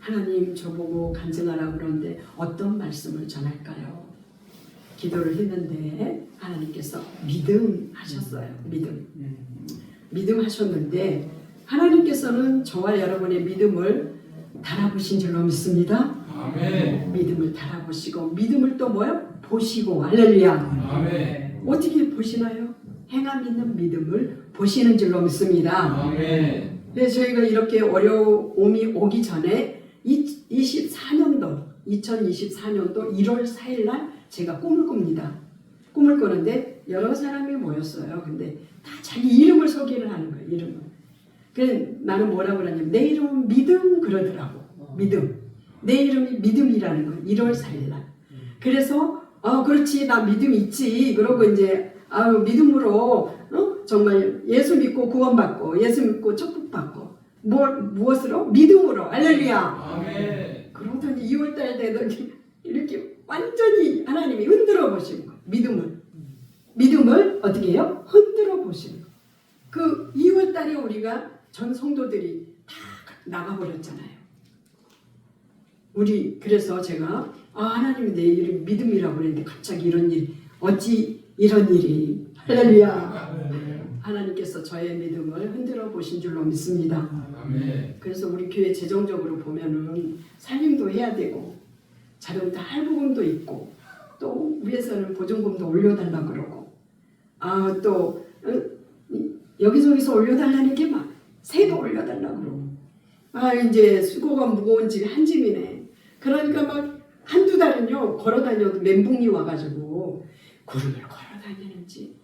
하나님 저보고 간증하라 그러는데 어떤 말씀을 전할까요? 기도를 했는데 하나님께서 믿음 하셨어요. 믿음 하셨는데 하나님께서는 저와 여러분의 믿음을 달아보신 줄로 믿습니다. 아멘. 믿음을 달아보시고 믿음을 또 뭐요? 보시고 할렐루야. 아멘. 어떻게 보시나요? 행함 있는 믿음을 보시는 줄로 믿습니다. 아멘. 그래서 저희가 이렇게 어려움이 오기 전에 2024년도 1월 4일 날 제가 꿈을 꿉니다. 꿈을 꾸는데 여러 사람이 모였어요. 근데 다 자기 이름을 소개를 하는 거예요. 이름을. 그래서 나는 뭐라고 그러냐면 내 이름은 믿음 그러더라고. 믿음. 내 이름이 믿음이라는 거예요. 1월 4일 날. 그래서 그렇지 나 믿음 있지. 그러고 이제 믿음으로 정말 예수 믿고 구원받고 예수 믿고 축복받고 무엇으로? 믿음으로. 할렐루야. 아멘. 그러더니 2월달 되더니 이렇게 완전히 하나님이 흔들어 보시는 거예요. 믿음을 어떻게 해요? 흔들어 보시는 거예요. 그 2월달에 우리가 전 성도들이 다 나가버렸잖아요. 그래서 제가 하나님이 내 이름 믿음이라고 그랬는데 갑자기 이런 일이 어찌 이런 일이 할렐루야. 하나님께서 저의 믿음을 흔들어 보신 줄로 믿습니다. 아멘. 그래서 우리 교회 재정적으로 보면은 살림도 해야 되고 자동차 할부금도 있고 또 위에서는 보증금도 올려달라 그러고 또 여기저기서 올려달라는 게 막 세도 올려달라 그러고 이제 수고가 무거운 집이 한 집이네. 그러니까 막 한두 달은요 걸어다녀도 멘붕이 와가지고 구름을 걸어다니는지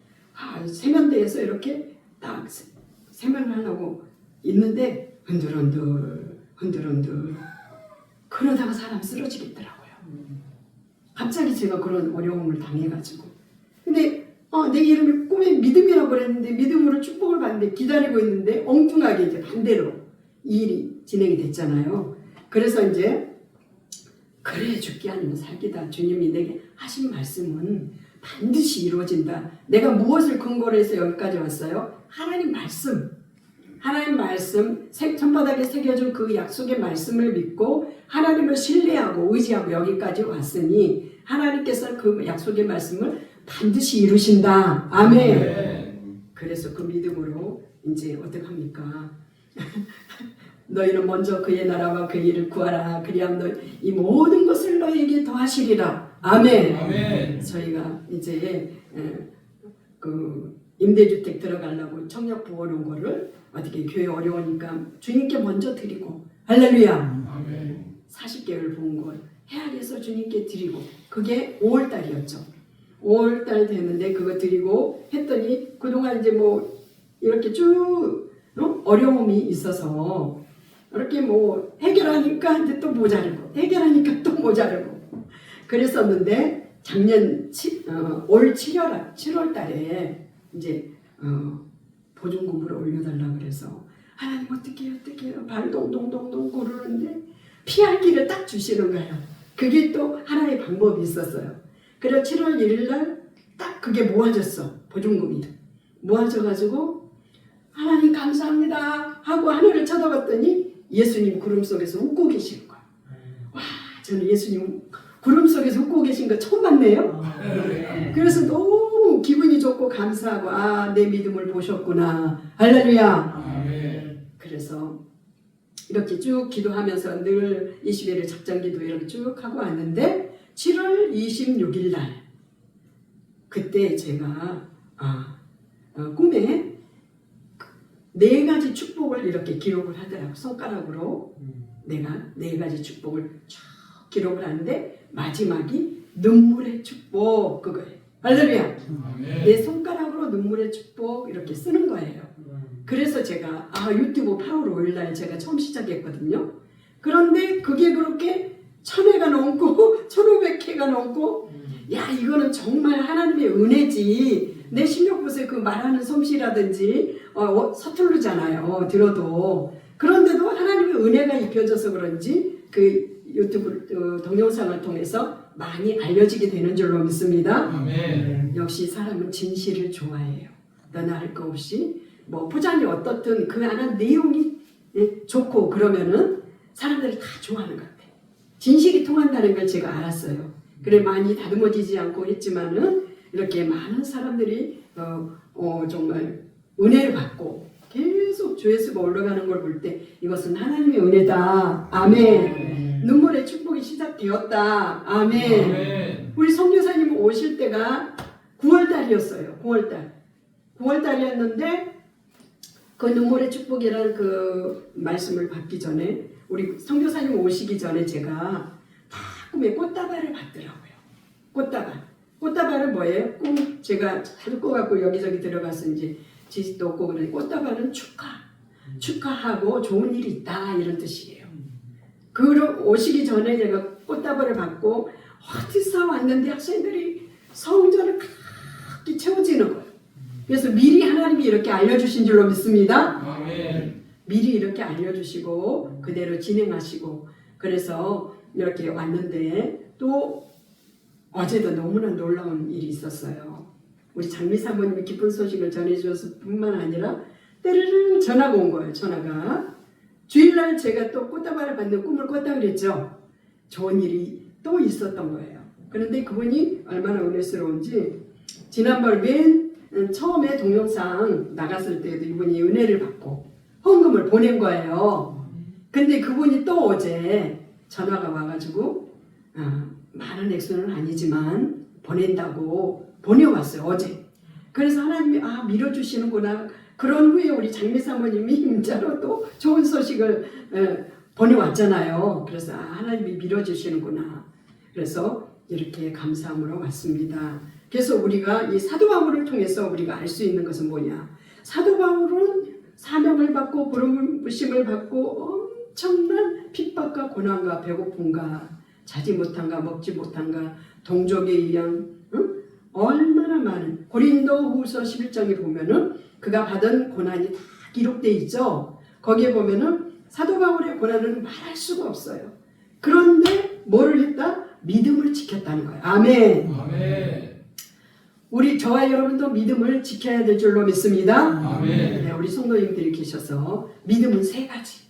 세면대에서 이렇게 딱 세면을 하려고 있는데 흔들흔들 그러다가 사람 쓰러지겠더라고요. 갑자기 제가 그런 어려움을 당해가지고 근데 내 이름이 꿈에 믿음이라고 그랬는데 믿음으로 축복을 받는데 기다리고 있는데 엉뚱하게 이제 반대로 이 일이 진행이 됐잖아요. 그래서 이제 그래 죽기 아니면 살기다. 주님이 내게 하신 말씀은 반드시 이루어진다. 내가 무엇을 근거로 해서 여기까지 왔어요? 하나님 말씀 손바닥에 새겨준 그 약속의 말씀을 믿고 하나님을 신뢰하고 의지하고 여기까지 왔으니 하나님께서 그 약속의 말씀을 반드시 이루신다. 아멘. 그래서 그 믿음으로 이제 어떡합니까? 너희는 먼저 그의 나라와 그의 일을 구하라. 그리하면 너희 이 모든 것을 너희에게 더하시리라. 아멘. 아멘. 저희가 이제 그 임대주택 들어가려고 청약 부어놓은 거를 어떻게 교회 어려우니까 주님께 먼저 드리고 할렐루야. 아멘. 40개월 본 걸 헤아려서 주님께 드리고 그게 5월달이었죠. 5월달 됐는데 그거 드리고 했더니 그동안 이제 뭐 이렇게 쭉 어려움이 있어서 이렇게 뭐 해결하니까 이제 또 모자르고 해결하니까 또 모자르고 그랬었는데 작년 올 7월 달에 이제 보증금을 올려달라 그래서 하나님 어떻게 해요 발 동동동동 구르는데 피할 길을 딱 주시는 거예요. 그게 또 하나의 방법이 있었어요. 그래서 7월 1일 날 딱 그게 모아졌어. 보증금이 모아져가지고 하나님 감사합니다 하고 하늘을 쳐다봤더니 예수님 구름 속에서 웃고 계시는 거예요. 와, 저는 예수님 구름 속에서 웃고 계신 거 처음 봤네요. 그래서 너무 기분이 좋고 감사하고 내 믿음을 보셨구나. 할렐루야. 아멘. 그래서 이렇게 쭉 기도하면서 늘 20일을 작전기도 이렇게 쭉 하고 왔는데 7월 26일 날 그때 제가 꿈에 4가지 축복을 이렇게 기록을 하더라고. 손가락으로 내가 4가지 축복을 쭉 기록을 하는데 마지막이 눈물의 축복 그거예요. 할렐루야. 아멘. 내 손가락으로 눈물의 축복 이렇게 쓰는 거예요. 그래서 제가 유튜브 8월 5일 날 제가 처음 시작했거든요. 그런데 그게 그렇게 1000회가 넘고 1500회가 넘고 야 이거는 정말 하나님의 은혜지. 내 신력봇에 그 말하는 솜씨라든지 서투르잖아요. 들어도. 그런데도 하나님의 은혜가 입혀져서 그런지 그 유튜브 동영상을 통해서 많이 알려지게 되는 줄로 믿습니다. 아멘. 역시 사람은 진실을 좋아해요. 너나 할 거 없이 뭐 포장이 어떻든 그 안에 내용이 좋고 그러면은 사람들이 다 좋아하는 것 같아요. 진실이 통한다는 걸 제가 알았어요. 그래 많이 다듬어지지 않고 했지만은 이렇게 많은 사람들이 정말 은혜를 받고 계속 조회수가 올라가는 걸 볼 때 이것은 하나님의 은혜다. 아멘. 눈물의 축복이 시작되었다. 아멘. 아멘. 우리 선교사님 오실 때가 9월달이었어요. 9월달이었는데 그 눈물의 축복이라는 그 말씀을 받기 전에 우리 선교사님 오시기 전에 제가 다 꿈에 꽃다발을 봤더라고요. 꽃다발은 뭐예요? 꿈 제가 잘 꿔갖고 여기저기 들어가서 이제 지식도 없고 그러는데 꽃다발은 축하하고 좋은 일이 있다 이런 뜻이에요. 그러 오시기 전에 제가 꽃다발을 받고 어디서 왔는데 학생들이 성전을 가득 채워지는 거예요. 그래서 미리 하나님이 이렇게 알려주신 줄로 믿습니다. 아멘. 미리 이렇게 알려주시고 그대로 진행하시고 그래서 이렇게 왔는데 또 어제도 너무나 놀라운 일이 있었어요. 우리 장미 사모님이 기쁜 소식을 전해주셨을 뿐만 아니라 때르르 전화가 온 거예요. 전화가 주일날 제가 또 꽃다발을 받는 꿈을 꿨다 그랬죠. 좋은 일이 또 있었던 거예요. 그런데 그분이 얼마나 은혜스러운지 지난번 맨 처음에 동영상 나갔을 때도 이분이 은혜를 받고 헌금을 보낸 거예요. 근데 그분이 또 어제 전화가 와가지고 많은 액수는 아니지만 보낸다고 보내왔어요. 어제. 그래서 하나님이 밀어주시는구나. 그런 후에 우리 장미 사모님이 문자로 또 좋은 소식을 보내왔잖아요. 그래서 하나님이 밀어주시는구나. 그래서 이렇게 감사함으로 왔습니다. 그래서 우리가 이 사도 바울을 통해서 우리가 알 수 있는 것은 뭐냐? 사도 바울은 사명을 받고 부름부심을 받고 엄청난 핍박과 고난과 배고픔과 자지 못한가 먹지 못한가 동족에 의한 얼마나 많은 고린도 후서 11장에 보면은 그가 받은 고난이 다 기록되어 있죠. 거기에 보면은 사도 바울의 고난은 말할 수가 없어요. 그런데 뭐를 했다? 믿음을 지켰다는 거예요. 아멘. 아멘. 우리 저와 여러분도 믿음을 지켜야 될 줄로 믿습니다. 아멘. 네, 우리 성도님들이 계셔서 믿음은 세 가지.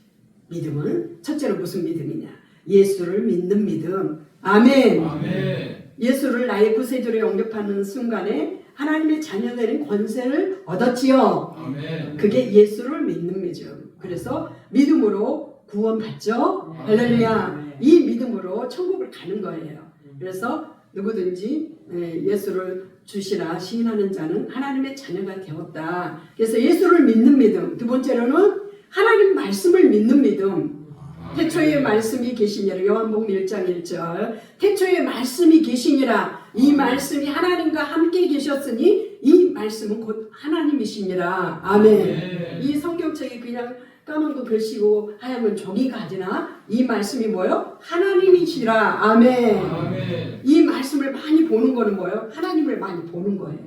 믿음은 첫째로 무슨 믿음이냐? 예수를 믿는 믿음. 아멘. 아멘. 예수를 나의 구세주로 영접하는 순간에 하나님의 자녀되는 권세를 얻었지요. 아멘. 그게 예수를 믿는 믿음. 그래서 믿음으로 구원받죠. 할렐루야. 이 믿음으로 천국을 가는 거예요. 그래서 누구든지 예수를 주시라 시인하는 자는 하나님의 자녀가 되었다. 그래서 예수를 믿는 믿음. 두 번째로는 하나님 말씀을 믿는 믿음. 태초에 말씀이 계시니라. 요한복음 1장 1절. 태초에 말씀이 계시니라. 이 말씀이 하나님과 함께 계셨으니 이 말씀은 곧 하나님이시니라. 아멘. 이 성경책이 그냥 까만 거 글씨고 하얀 종이가 아니라 이 말씀이 뭐요? 하나님이시라. 아멘. 아멘. 이 말씀을 많이 보는 거는 뭐예요? 하나님을 많이 보는 거예요.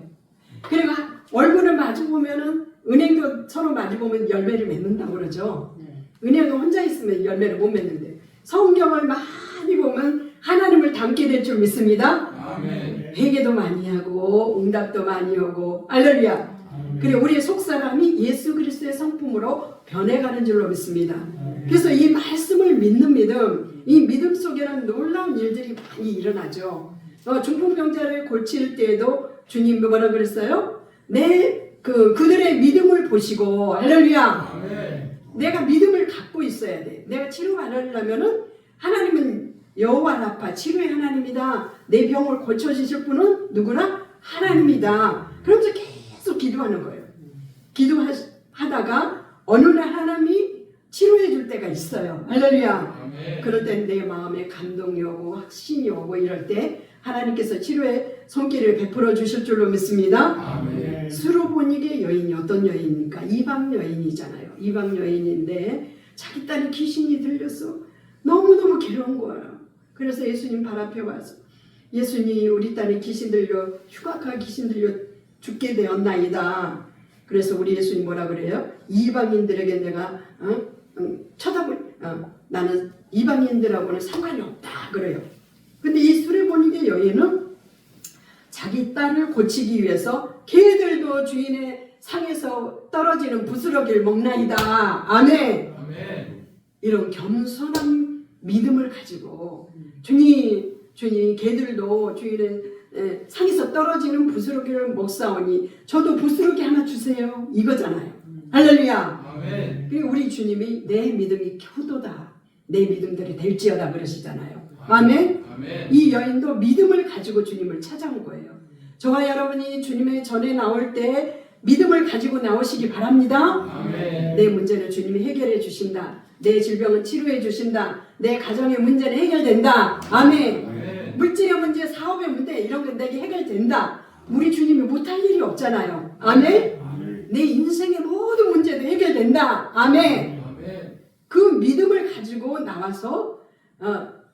그리고 얼굴을 마주 보면은 은행도 서로 마주 보면 열매를 맺는다고 그러죠. 은행은 혼자 있으면 열매를 못 맺는데 성경을 많이 보면 하나님을 닮게 될 줄 믿습니다. 아멘. 회개도 많이 하고 응답도 많이 오고 할렐루야. 그리고 우리의 속사람이 예수 그리스도의 성품으로 변해가는 줄로 믿습니다. 그래서 이 말씀을 믿는 믿음, 이 믿음 속에는 놀라운 일들이 많이 일어나죠. 중풍병자를 고칠 때에도 주님 뭐라 그랬어요? 그들의 믿음을 보시고 할렐루야. 아멘. 내가 믿음을 갖고 있어야 돼. 내가 치료받으려면은 하나님은 여호와 라파 치료의 하나님이다. 내 병을 고쳐주실 분은 누구나 하나님이다. 그러면서 계속 기도하는 거예요. 기도하다가 어느 날 하나님이 치료해 줄 때가 있어요. 할렐루야. 아멘. 그럴 때 내 마음에 감동이 오고 확신이 오고 이럴 때 하나님께서 치료의 손길을 베풀어 주실 줄로 믿습니다. 아멘. 수로보니게 여인이 어떤 여인입니까? 이방 여인이잖아요. 이방 여인인데 자기 딸이 귀신이 들려서 너무너무 괴로운 거예요. 그래서 예수님 발 앞에 와서 예수님 우리 딸이 귀신 들려 흉악하게 귀신 들려 죽게 되었나이다. 그래서 우리 예수님 뭐라 그래요? 이방인들에게 내가 나는 이방인들하고는 상관이 없다 그래요. 근데 이 수레보니게 여인은 자기 딸을 고치기 위해서 개들도 주인의 상에서 떨어지는 부스러기를 먹나이다. 아멘. 아멘. 이런 겸손한 믿음을 가지고 주님 걔들도 주일에 산에서 떨어지는 부스러기를 못 사오니 저도 부스러기 하나 주세요. 이거잖아요. 할렐루야. 아멘. 그리고 우리 주님이 내 믿음이 효도다. 내 믿음들이 될지어다 그러시잖아요. 아멘. 아멘. 이 여인도 믿음을 가지고 주님을 찾아온 거예요. 저와 여러분이 주님의 전에 나올 때 믿음을 가지고 나오시기 바랍니다. 아멘. 내 문제는 주님이 해결해 주신다. 내 질병은 치료해 주신다. 내 가정의 문제는 해결된다. 아멘. 아멘. 물질의 문제, 사업의 문제 이런 건 내게 해결된다. 우리 주님이 못할 일이 없잖아요. 아멘. 내 인생의 모든 문제도 해결된다. 아멘. 아멘. 그 믿음을 가지고 나와서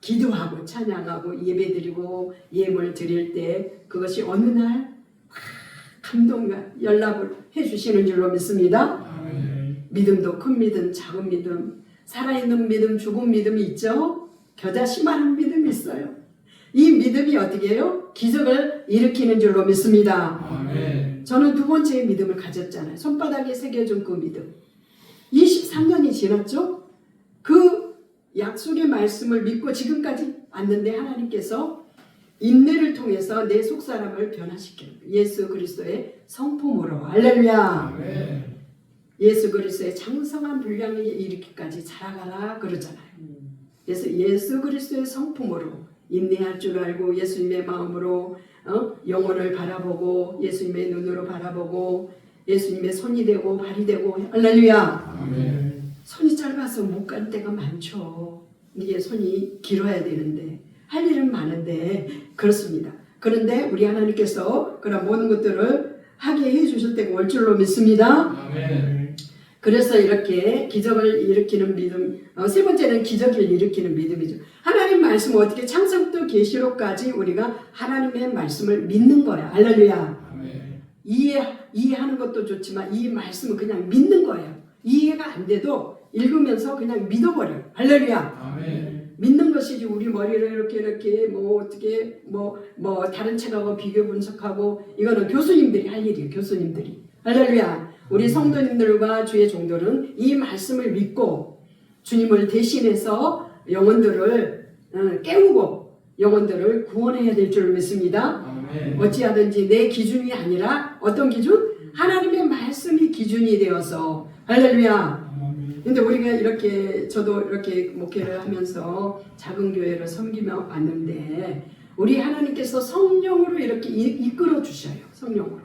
기도하고 찬양하고 예배드리고 예물 드릴 때 그것이 어느 날 감동과 연락을 해주시는 줄로 믿습니다. 아멘. 믿음도 큰 믿음, 작은 믿음, 살아있는 믿음, 죽은 믿음이 있죠. 겨자씨만한 믿음이 있어요. 이 믿음이 어떻게 해요? 기적을 일으키는 줄로 믿습니다. 아멘. 저는 두 번째 믿음을 가졌잖아요. 손바닥에 새겨준 그 믿음. 23년이 지났죠? 그 약속의 말씀을 믿고 지금까지 왔는데 하나님께서 인내를 통해서 내 속사람을 변화시키는 예수 그리스도의 성품으로 할렐루야. 아멘. 예수 그리스도의 장성한 분량에 이르기까지 자라가라 그러잖아요. 그래서 예수 그리스도의 성품으로 인내할 줄 알고 예수님의 마음으로 영혼을 바라보고 예수님의 눈으로 바라보고 예수님의 손이 되고 발이 되고 할렐루야. 아멘. 손이 짧아서 못 갈 때가 많죠. 이게 손이 길어야 되는데 할 일은 많은데 그렇습니다. 그런데 우리 하나님께서 그런 모든 것들을 하게 해주실 때가 올 줄로 믿습니다. 아멘. 그래서 이렇게 기적을 일으키는 믿음. 세 번째는 기적을 일으키는 믿음이죠. 하나님 말씀 어떻게 창세부터 계시록까지 우리가 하나님의 말씀을 믿는 거야. 할렐루야. 아멘. 이해하는 것도 좋지만 이 말씀은 그냥 믿는 거예요. 이해가 안 돼도 읽으면서 그냥 믿어버려요. 할렐루야. 아멘. 믿는 것이지 우리 머리를 이렇게 뭐 어떻게 뭐 다른 책하고 비교 분석하고 이거는 교수님들이 할 일이에요. 교수님들이. 할렐루야. 우리 성도님들과 주의 종들은 이 말씀을 믿고 주님을 대신해서 영혼들을 깨우고 영혼들을 구원해야 될 줄 믿습니다. 아멘. 어찌하든지 내 기준이 아니라 어떤 기준? 하나님의 말씀이 기준이 되어서 할렐루야. 근데 우리가 이렇게 저도 이렇게 목회를 하면서 작은 교회를 섬기며 왔는데 우리 하나님께서 성령으로 이렇게 이끌어 주셔요. 성령으로.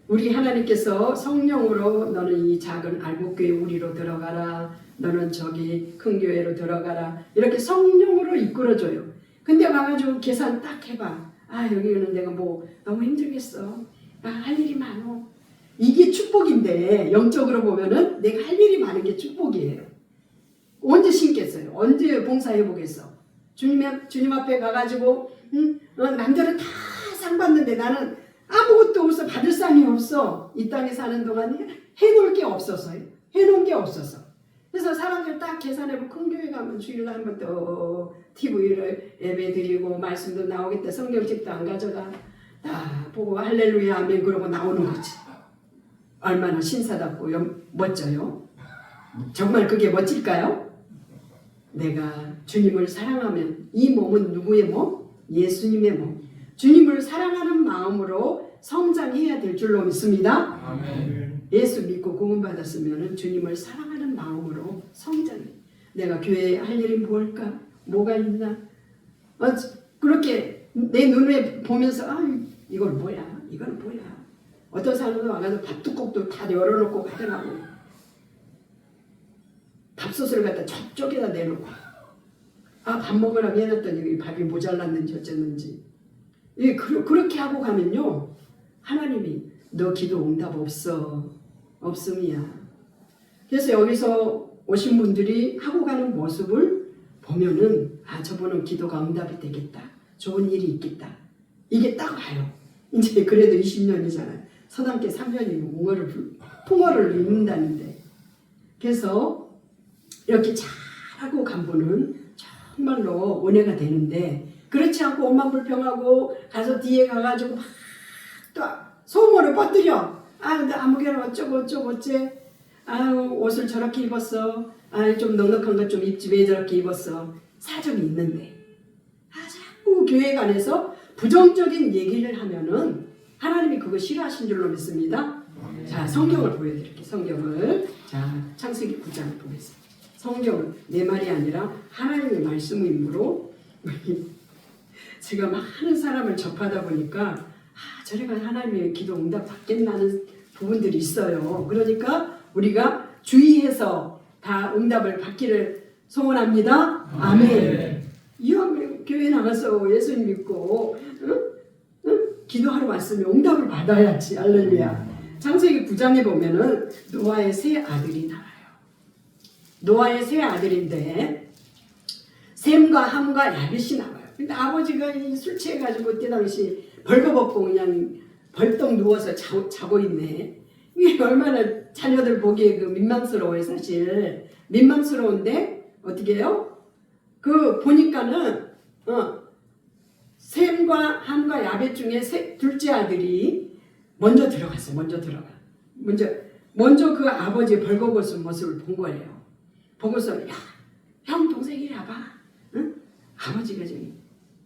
우리 하나님께서 성령으로 너는 이 작은 알곡교회 우리로 들어가라. 너는 저기 큰 교회로 들어가라. 이렇게 성령으로 이끌어줘요. 근데 와가지고 계산 딱 해봐. 여기는 내가 뭐 너무 힘들겠어. 할 일이 많어. 이게 축복인데 영적으로 보면은 내가 할 일이 많은 게 축복이에요. 언제 신겠어요? 언제 봉사해 보겠어? 주님 앞에 가가지고 남들은 다 상 받는데 나는 아무것도 없어. 받을 상이 없어. 이 땅에 사는 동안에 해놓을 게 없었어요. 해놓은 게 없어서. 그래서 사람들 딱 계산해보고 큰 교회 가면 주일날 한번 또 TV를 예배 드리고 말씀도 나오겠다. 성경책도 안 가져가. 딱 보고 할렐루야 아멘 그러고 나오는 거지. 얼마나 신사답고 멋져요. 정말 그게 멋질까요? 내가 주님을 사랑하면 이 몸은 누구의 몸? 예수님의 몸. 주님을 사랑하는 마음으로 성장해야 될 줄로 믿습니다. 아멘. 예수 믿고 구원받았으면 주님을 사랑하는 마음으로 성장해. 내가 교회에 할 일이 뭘까? 뭐가 있나? 그렇게 내 눈에 보면서 이건 뭐야? 이건 뭐야? 어떤 사람은 와가지고 밥뚜껑도 다 열어놓고 가더라고. 밥솥을 갖다 저쪽에다 내놓고 밥 먹으라고 해놨더니 밥이 모자랐는지 어쨌는지 그렇게 하고 가면요 하나님이 너 기도 응답 없음이야. 그래서 여기서 오신 분들이 하고 가는 모습을 보면은 저분은 기도가 응답이 되겠다. 좋은 일이 있겠다. 이게 딱 와요. 이제 그래도 20년이잖아요. 서당계 3년이면 풍어를 읽는다는데. 그래서 이렇게 잘하고 간 분은 정말로 은혜가 되는데 그렇지 않고 옷만 불평하고 가서 뒤에 가가지고 막 또 소문을 뻗들여. 근데 아무개나 어쩌고 어째. 아유 옷을 저렇게 입었어. 아유 좀 넉넉한 것 좀 입지 왜 저렇게 입었어. 사정이 있는데 자꾸 교회 안에서 부정적인 얘기를 하면은 하나님이 그거 싫어하신 줄로 믿습니다. 자 성경을 보여드릴게요. 성경을 자 창세기 9장을 보겠습니다. 성경은 내 말이 아니라 하나님의 말씀이므로 제가 많은 사람을 접하다 보니까 저래가 하나님의 기도 응답 받겠나는 부분들이 있어요. 그러니까 우리가 주의해서 다 응답을 받기를 소원합니다. 아멘. 이왕 교회 나가서 예수님 믿고 기도하러 왔으면 응답을 받아야지. 할렐루야. 창세기 9장에 보면은 노아의 세 아들이 나와요. 노아의 세 아들인데 셈과 함과 야벳이 나와요. 근데 아버지가 술 취해가지고 그때 당시 벌거벗고 그냥 벌떡 누워서 자고 있네. 이게 얼마나 자녀들 보기에 그 민망스러워요. 사실 민망스러운데 어떻게 해요? 그 보니까는 셈과 함과 야벳 중에 둘째 아들이 먼저 들어갔어요. 먼저 그 아버지의 벌거벗은 모습을 본 거예요. 보고서 야, 형 동생이 와봐. 응? 아버지가 저기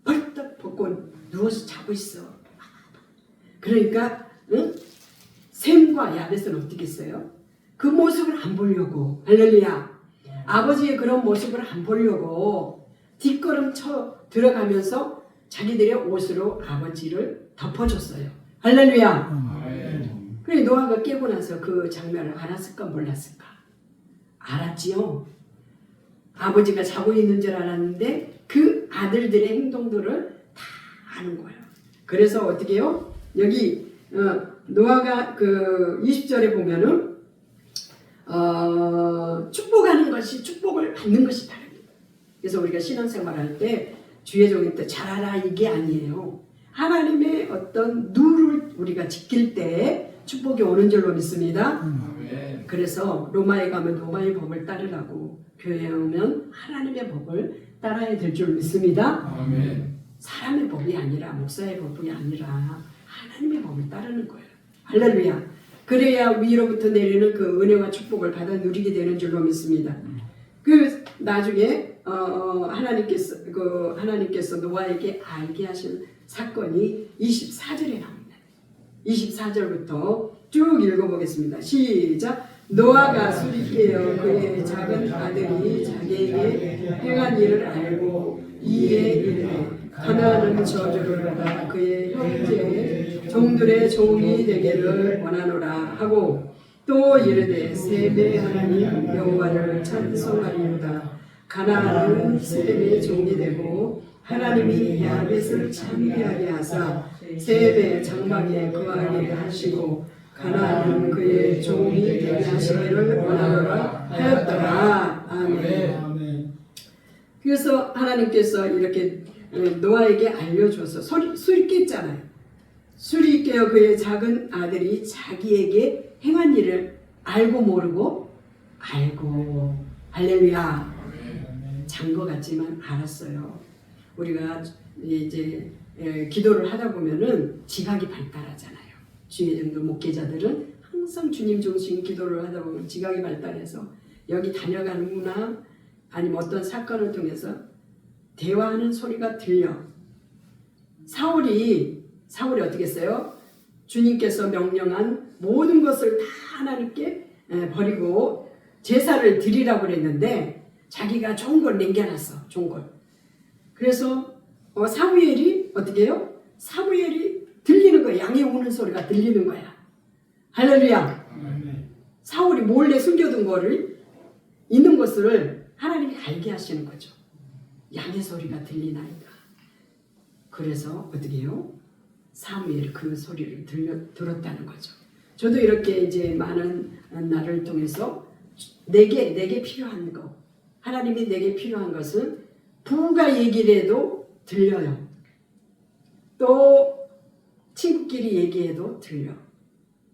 벌떡 벗고 누워서 자고 있어. 그러니까 셈과 야벳은 어떻게 했어요? 그 모습을 안 보려고 할렐루야. 아버지의 그런 모습을 안 보려고 뒷걸음 쳐 들어가면서 자기들의 옷으로 아버지를 덮어줬어요. 할렐루야. 그래 노아가 깨고 나서 그 장면을 알았을까 몰랐을까? 알았지요. 아버지가 자고 있는 줄 알았는데 그 아들들의 행동들을 다 아는 거예요. 그래서 어떻게 해요? 여기 노아가 그 20절에 보면은 축복하는 것이 축복을 받는 것이 다릅니다. 그래서 우리가 신앙생활할 때 주의 종일 때 잘하라 이게 아니에요. 하나님의 어떤 룰을 우리가 지킬 때 축복이 오는 줄로 믿습니다. 그래서 로마에 가면 로마의 법을 따르라고 교회에 오면 하나님의 법을 따라야 될 줄 믿습니다. 사람의 법이 아니라 목사의 법이 아니라 하나님의 법을 따르는 거예요. 할렐루야. 그래야 위로부터 내리는 그 은혜와 축복을 받아 누리게 되는 줄로 믿습니다. 그 나중에 하나님께서 노아에게 알게 하신 사건이 24절에 나옵니다. 24절부터 쭉 읽어보겠습니다. 시작. 노아가 술이 깨어 그의 작은 아들이 자기에게 행한 일을 알고 이에 이르되 가나안은 저주를 받아 그의 형제의 종들의 종이 되기를 원하노라 하고 또 이르되 셈의 하나님 여호와를 찬송하리로다. 가나안은 셈의 종이 되고 하나님이 야벳을 창대하게 하사 셈의 장막에 거하게 하시고 가나안은 그의 종이 되게 하시기를 원하노라 하였더라. 아멘. 그래서 하나님께서 이렇게 노아에게 알려줘서 술이 깼잖아요. 술이 깨어 그의 작은 아들이 자기에게 행한 일을 알고 모르고 알고 할렐루야. 잔 것 같지만 알았어요. 우리가 이제 기도를 하다 보면은 지각이 발달하잖아요. 주의 종들 목회자들은 항상 주님 중심 기도를 하다 보면 지각이 발달해서 여기 다녀가는구나 아니면 어떤 사건을 통해서 대화하는 소리가 들려. 사울이 어떻게 했어요? 주님께서 명령한 모든 것을 다 하나님께 버리고 제사를 드리라고 그랬는데 자기가 좋은 걸 남겨놨어. 좋은 걸. 그래서 사무엘이 어떻게 해요? 사무엘이 들리는 거야. 양이 우는 소리가 들리는 거야. 할렐루야. 사울이 몰래 숨겨둔 거를 있는 것을 하나님이 알게 하시는 거죠. 양의 소리가 들리나이다. 그래서 어떻게 해요? 사무엘이 그 소리를 들었다는 거죠. 저도 이렇게 이제 많은 날을 통해서 내게 필요한 거, 하나님이 내게 필요한 것은 부부가 얘기를 해도 들려요. 또 친구끼리 얘기해도 들려.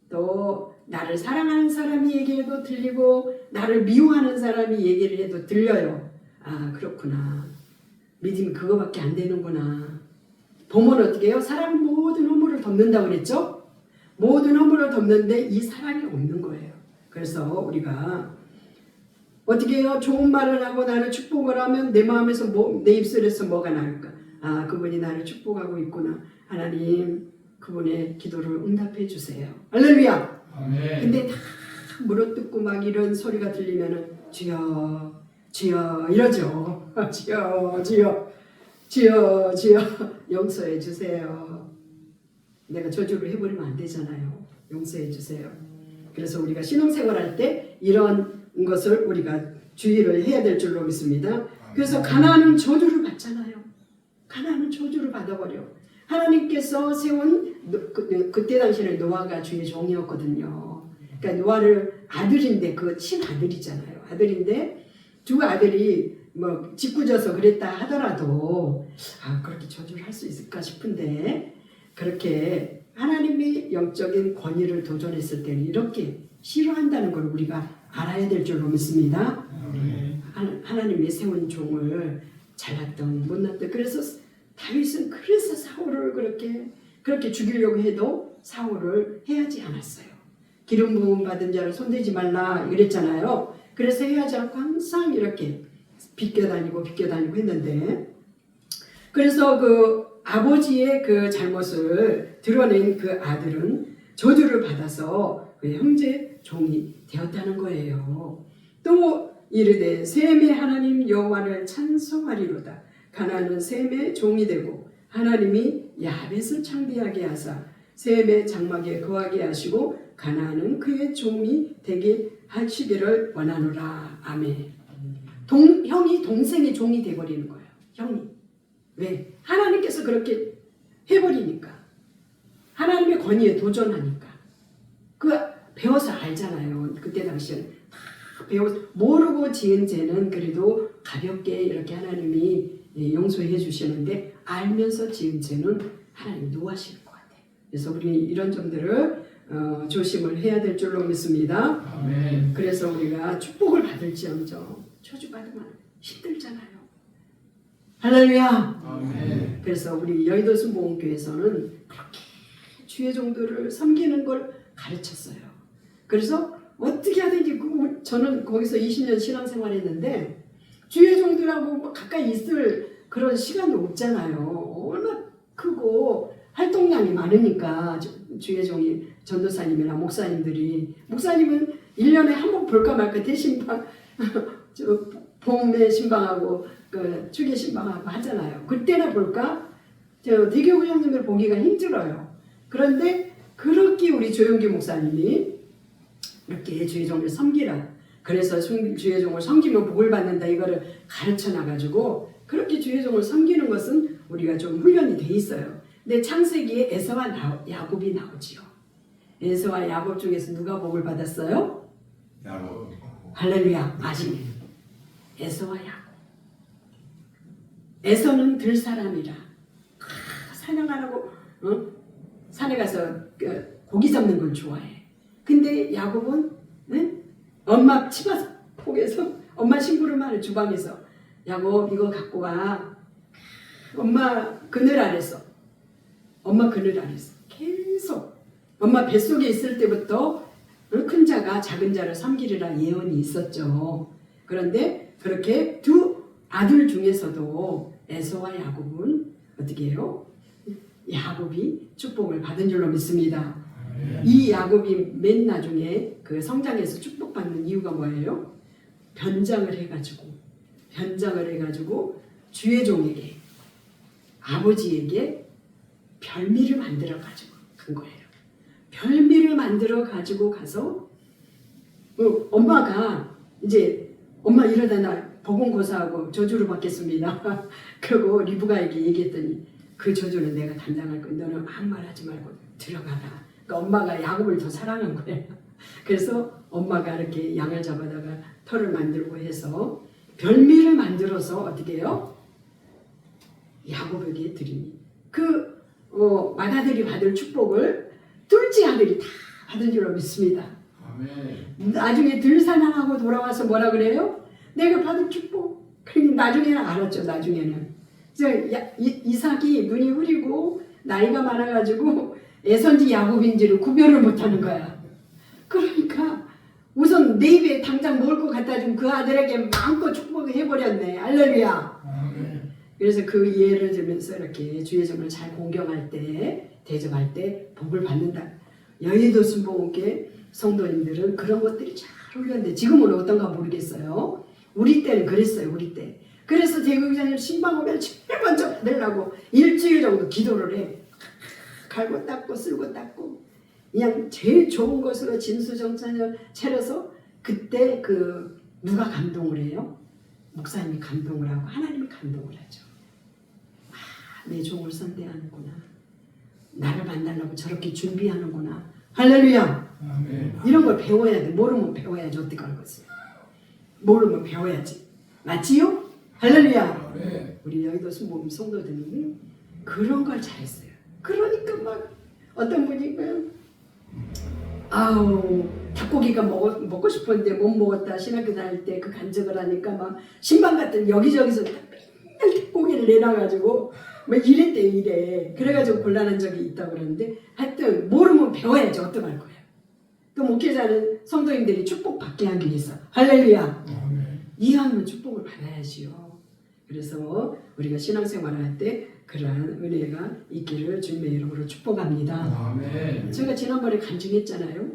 또 나를 사랑하는 사람이 얘기해도 들리고 나를 미워하는 사람이 얘기를 해도 들려요. 아 그렇구나. 믿음이 그거밖에 안 되는구나. 봄은 어떻게 해요? 사랑 모든 허물을 덮는다고 그랬죠? 모든 허물을 덮는데 이 사랑이 없는 거예요. 그래서 우리가 어떻게 해요? 좋은 말을 하고 나를 축복을 하면 내 마음에서 내 입술에서 뭐가 나올까? 아, 그분이 나를 축복하고 있구나. 하나님, 그분의 기도를 응답해 주세요. 할렐루야. 아멘. 근데 다 물어뜯고 막 이런 소리가 들리면은 주여, 주여 이러죠. 주여, 주여, 주여, 주여 용서해 주세요. 내가 저주를 해버리면 안 되잖아요. 용서해 주세요. 그래서 우리가 신앙생활할 때 이런 것을 우리가 주의를 해야 될 줄로 믿습니다. 그래서 가나안은 저주를 받잖아요. 가나안은 저주를 받아버려. 하나님께서 세운 그때 당시에는 노아가 주의 종이었거든요. 그러니까 노아를 아들인데 그 친아들이잖아요. 아들인데 두 아들이 뭐 짓궂어서 그랬다 하더라도 그렇게 저주를 할 수 있을까 싶은데 그렇게 하나님이 영적인 권위를 도전했을 때는 이렇게 싫어한다는 걸 우리가 알아야 될 줄로 믿습니다. 하나님이 세운 종을 잘났던 못났던 그래서 다윗은 그래서 사울을 그렇게 죽이려고 해도 사울을 해하지 않았어요. 기름 부음 받은 자를 손대지 말라 이랬잖아요. 그래서 해하지 않고 항상 이렇게 비껴다니고 했는데 그래서 그 아버지의 그 잘못을 드러낸 그 아들은 저주를 받아서 그 형제 종이 되었다는 거예요. 또 이르되 셈의 하나님 여호와를 찬송하리로다. 가나안은 셈의 종이 되고 하나님이 야벳을 창대하게 하사 셈의 장막에 거하게 하시고 가나안은 그의 종이 되게 하시기를 원하노라. 아멘. 형이 동생의 종이 되어버리는 거예요. 형이. 왜? 하나님께서 그렇게 해버리니까. 하나님의 권위에 도전하니까. 그 배워서 알잖아요. 그때 당시에는 다 배워서 모르고 지은 죄는 그래도 가볍게 이렇게 하나님이 용서해 주시는데 알면서 지은 죄는 하나님이 노하시는 것 같아요. 그래서 우리 이런 점들을 조심을 해야 될 줄로 믿습니다. 아멘. 그래서 우리가 축복을 받을지언정 저주받으면 힘들잖아요. 할렐루야. 아멘. 그래서 우리 여의도 순복음교회에서는 그렇게 주의 종들을 섬기는 걸 가르쳤어요. 그래서 어떻게 하든지 저는 거기서 20년 신앙생활했는데 주의 종들하고 가까이 있을 그런 시간이 없잖아요. 얼마나 크고 활동량이 많으니까 주의 종이 전도사님이나 목사님은 1년에 한 번 볼까 말까 대신방 봄에 신방하고 그 축의 신방하고 하잖아요. 그때나 볼까? 대교구 형님을 보기가 힘들어요. 그런데 그렇게 우리 조용기 목사님이 이렇게 주의 종을 섬기라. 그래서 주의 종을 섬기면 복을 받는다. 이거를 가르쳐 놔가지고 그렇게 주의 종을 섬기는 것은 우리가 좀 훈련이 돼 있어요. 근데 창세기에 에서와 야곱이 나오지요. 에서와 야곱 중에서 누가 복을 받았어요? 야곱. 할렐루야. 아시네. 에서와 야곱. 에서는 들사람이라 사냥 안 하고 산에 가서 고기 잡는 걸 좋아해. 근데 야곱은 엄마 치마폭에서 엄마 심부름하는 주방에서 야곱 이거 갖고 와. 엄마 그늘 아래서 계속 엄마 뱃속에 있을 때부터 큰 자가 작은 자를 섬기리라 예언이 있었죠. 그런데 그렇게 두 아들 중에서도 에서와 야곱은 어떻게 해요? 야곱이 축복을 받은 줄로 믿습니다. 이 야곱이 맨 나중에 그 성장에서 축복받는 이유가 뭐예요? 변장을 해가지고 주의 종에게 아버지에게 별미를 만들어 가지고 간 거예요. 별미를 만들어 가지고 가서 엄마가 이제 엄마 이러다 나 보건고사하고 저주를 받겠습니다. 그리고 리브가에게 얘기했더니 그 저주는 내가 담당할 거야. 너는 아무 말 하지 말고 들어가라. 그러니까 엄마가 야곱을 더 사랑한 거예요. 그래서 엄마가 이렇게 양을 잡아다가 털을 만들고 해서 별미를 만들어서 어떻게 해요? 야곱에게 드리니 그 맏아들이 받을 축복을 둘째 아들이 다 받은 줄로 믿습니다. 아멘. 나중에 들사랑하고 돌아와서 뭐라 그래요? 내가 받은 축복. 그러니 나중에는 알았죠. 나중에는 이삭이 눈이 흐리고 나이가 많아가지고 에서인지 야곱인지를 구별을 못하는 거야. 그러니까 내 입에 당장 먹을 것 갖다 준 그 아들에게 마음껏 축복을 해버렸네. 할렐루야. 아멘. 그래서 그 예를 들면서 이렇게 주의 종을 잘 공경할 때, 대접할 때 복을 받는다. 여의도 순복음교회 성도님들은 그런 것들이 잘 올렸는데 지금은 어떤가 모르겠어요. 우리 때는 그랬어요. 우리 때. 그래서 대국장님 신방 오면 제일 먼저 받으려고 일주일 정도 기도를 해. 갈고 닦고 쓸고 닦고 그냥 제일 좋은 것으로 진수정찬을 차려서 그때 그 누가 감동을 해요? 목사님이 감동을 하고 하나님이 감동을 하죠. 내 종을 선대하는구나. 나를 만나려고 저렇게 준비하는구나. 할렐루야. 아멘. 이런 걸 배워야 돼. 모르면 배워야지. 어떻게 알겠어요? 모르면 배워야지. 맞지요? 할렐루야. 아멘. 우리 여의도 순복음 성도들이 그런 걸 잘했어요. 그러니까 막 어떤 분이 아우 닭고기가 먹고 싶었는데 못 먹었다. 신학교 다닐 때 그 간증을 하니까 막 신방 같은 여기저기서 맨날 닭고기를 내놔가지고 막 이랬대 이래. 그래가지고 곤란한 적이 있다고 그러는데 하여튼 모르면 배워야지. 어떡할 거예요. 또 목회자는 성도님들이 축복받게 하기 위해서 할렐루야. 아멘. 이해하면 축복을 받아야지요. 그래서 우리가 신앙생활을 할 때 그러한 은혜가 있기를 주님의 이름으로 축복합니다. 아멘. 제가 지난번에 간증했잖아요.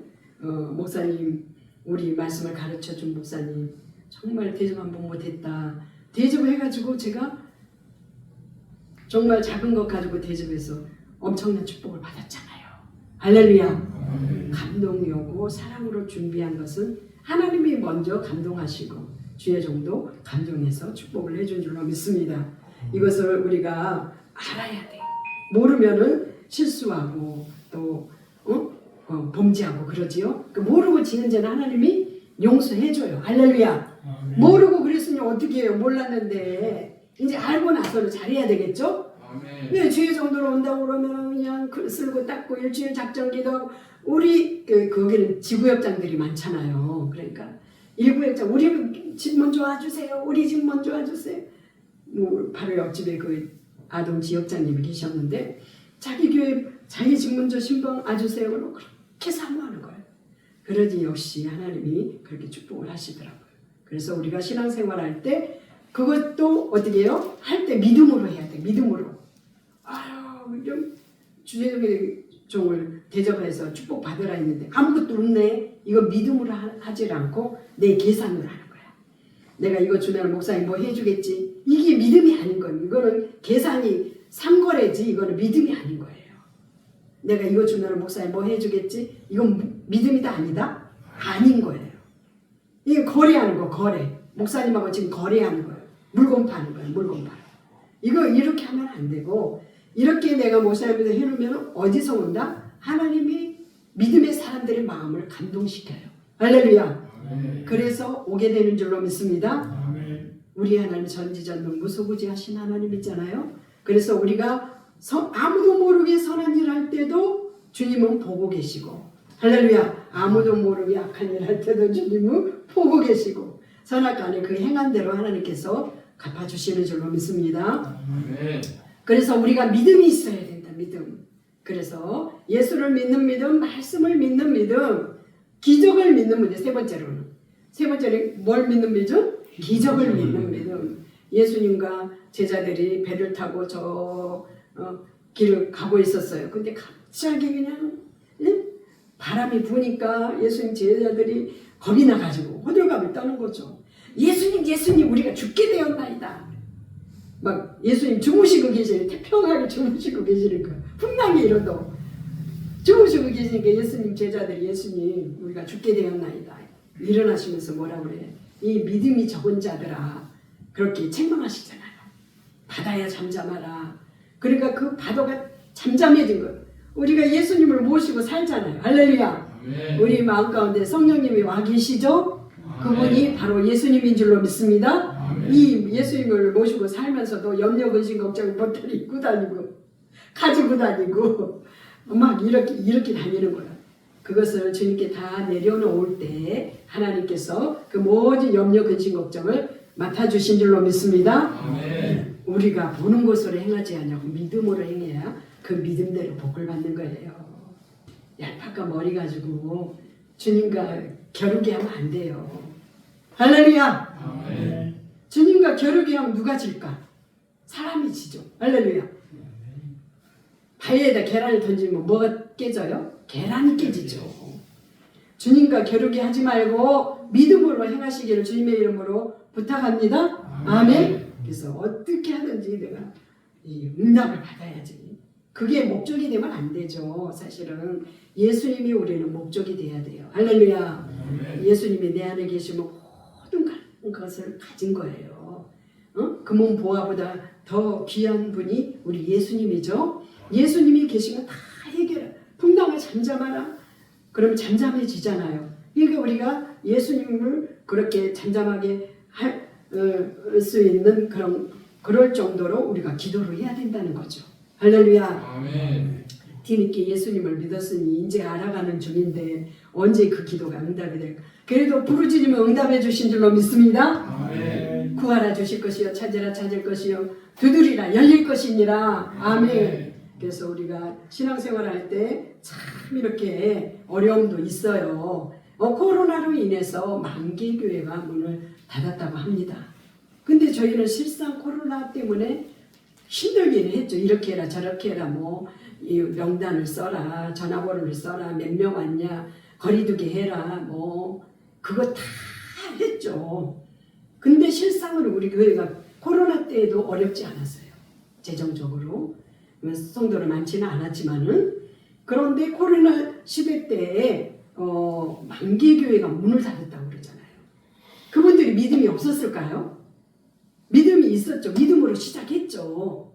목사님 우리 말씀을 가르쳐준 목사님 정말 대접 한 번 못했다. 대접을 해가지고 제가 정말 작은 것 가지고 대접해서 엄청난 축복을 받았잖아요. 할렐루야. 아멘. 감동이 오고 사랑으로 준비한 것은 하나님이 먼저 감동하시고 주의 종도 감동해서 축복을 해준 줄로 믿습니다. 이것을 우리가 알아야 돼. 모르면은 실수하고 또 범죄하고 그러지요. 모르고 지는 죄는 하나님이 용서해줘요. 할렐루야. 아멘. 모르고 그랬으면 어떻게 해요? 몰랐는데 이제 알고 나서는 잘해야 되겠죠? 아멘. 네, 주의 정도로 온다고 그러면 그냥 쓸고 닦고 일주일 작정 기도하고 우리 거기는 지구역장들이 많잖아요. 그러니까 일구역장 우리 집 먼저 와주세요. 우리 집 먼저 와주세요. 뭐 바로 옆집에 그 아동 지역장님이 계셨는데 자기 교회 자기 집 먼저 신방 와주세요. 그러고 그렇게 사모하는 거예요. 그러니 역시 하나님이 그렇게 축복을 하시더라고요. 그래서 우리가 신앙생활할 때 그것도 어떻게 해요? 할 때 믿음으로 해야 돼. 믿음으로. 아유, 좀 주제적인 종을 대접해서 축복 받으라 했는데 아무것도 없네. 이거 믿음으로 하질 않고 내 계산으로 하는 거야. 내가 이거 주면 목사님 뭐 해주겠지. 이게 믿음이 아닌 거예요. 이거는 계산이 상거래지. 이거는 믿음이 아닌 거예요. 내가 이거 주면 목사님 뭐 해주겠지. 이건 믿음이다 아니다? 아닌 거예요. 이게 거래하는 거 거래. 목사님하고 지금 거래하는 거예요. 물건 파는 거예요. 물건 팔아. 이거 이렇게 하면 안 되고 이렇게 내가 목사님한테 해놓으면 어디서 온다? 하나님이 믿음의 사람들의 마음을 감동시켜요. 할렐루야. 아멘. 그래서 오게 되는 줄로 믿습니다. 아멘. 우리 하나님 전지전능 무소부지하신 하나님 있잖아요. 그래서 우리가 아무도 모르게 선한 일 할 때도 주님은 보고 계시고 할렐루야. 아무도 모르게 악한 일 할 때도 주님은 보고 계시고 선악간에 그 행한 대로 하나님께서 갚아주시는 줄로 믿습니다. 아멘. 그래서 우리가 믿음이 있어야 된다. 믿음. 그래서 예수를 믿는 믿음, 말씀을 믿는 믿음, 기적을 믿는 믿음. 세 번째로는 뭘 믿는 믿음? 기적을 믿는 믿음. 예수님과 제자들이 배를 타고 저 길을 가고 있었어요. 근데 갑자기 그냥 바람이 부니까 예수님 제자들이 겁이 나가지고 호들갑을 떠는 거죠. 예수님 우리가 죽게 되었나이다. 막 예수님 주무시고 계시는 태평하게 주무시고 계시는 거야. 풍랑이 일어도 주무시고 계시니까 예수님 제자들이 예수님 우리가 죽게 되었나이다. 일어나시면서 뭐라 그래? 이 믿음이 적은 자들아 그렇게 책망하시잖아요. 바다야 잠잠하라. 그러니까 그 바다가 잠잠해진 거예요. 우리가 예수님을 모시고 살잖아요. 할렐루야. 아멘. 우리 마음 가운데 성령님이 와 계시죠? 그분이 바로 예수님인 줄로 믿습니다. 아멘. 이 예수님을 모시고 살면서도 염려 근심 걱정 보따리 입고 다니고 가지고 다니고 막 이렇게 다니는 거야. 그것을 주님께 다 내려놓을 때 하나님께서 그 모든 염려 근심 걱정을 맡아주신 줄로 믿습니다. 아멘. 우리가 보는 것으로 행하지 않냐고 믿음으로 행해야 그 믿음대로 복을 받는 거예요. 얄팍과 머리 가지고 주님과 겨루게 하면 안 돼요. 할렐루야. 아멘. 주님과 겨루게 하면 누가 질까? 사람이 지죠. 할렐루야. 바위에다 계란을 던지면 뭐가 깨져요? 계란이 깨지죠. 주님과 겨루게 하지 말고 믿음으로 행하시기를 주님의 이름으로 부탁합니다. 아멘. 그래서 어떻게 하든지 내가 이 응답을 받아야지. 그게 목적이 되면 안 되죠. 사실은 예수님이 우리는 목적이 돼야 돼요. 할렐루야. 예수님이 내 안에 계시면 모든 것을 가진 거예요. 금은 보화보다 더 귀한 분이 우리 예수님이죠. 예수님이 계시면 다 해결해. 풍랑을 잠잠하라. 그러면 잠잠해지잖아요. 그러니까 우리가 예수님을 그렇게 잠잠하게 할 수 있는 그럴 정도로 우리가 기도를 해야 된다는 거죠. 할렐루야. 아멘. 뒤늦게 예수님을 믿었으니 이제 알아가는 중인데 언제 그 기도가 응답이 될까? 그래도 부르짖으면 응답해 주신 줄로 믿습니다. 아멘. 구하라 주실 것이요 찾으라 찾을 것이요 두드리라 열릴 것이니라. 아멘. 그래서 우리가 신앙생활 할 때 참 이렇게 어려움도 있어요. 코로나로 인해서 만개 교회가 문을 닫았다고 합니다. 근데 저희는 실상 코로나 때문에 힘들기는 했죠. 이렇게 해라 저렇게 해라 이 명단을 써라 전화번호를 써라 몇 명 왔냐 거리두기 해라 그거 다 했죠. 근데 실상으로 우리 교회가 코로나 때에도 어렵지 않았어요. 재정적으로 성도는 많지는 않았지만은 그런데 코로나 시대 때에 만개 교회가 문을 닫았다고 그러잖아요. 그분들이 믿음이 없었을까요? 믿음이 있었죠. 믿음으로 시작했죠.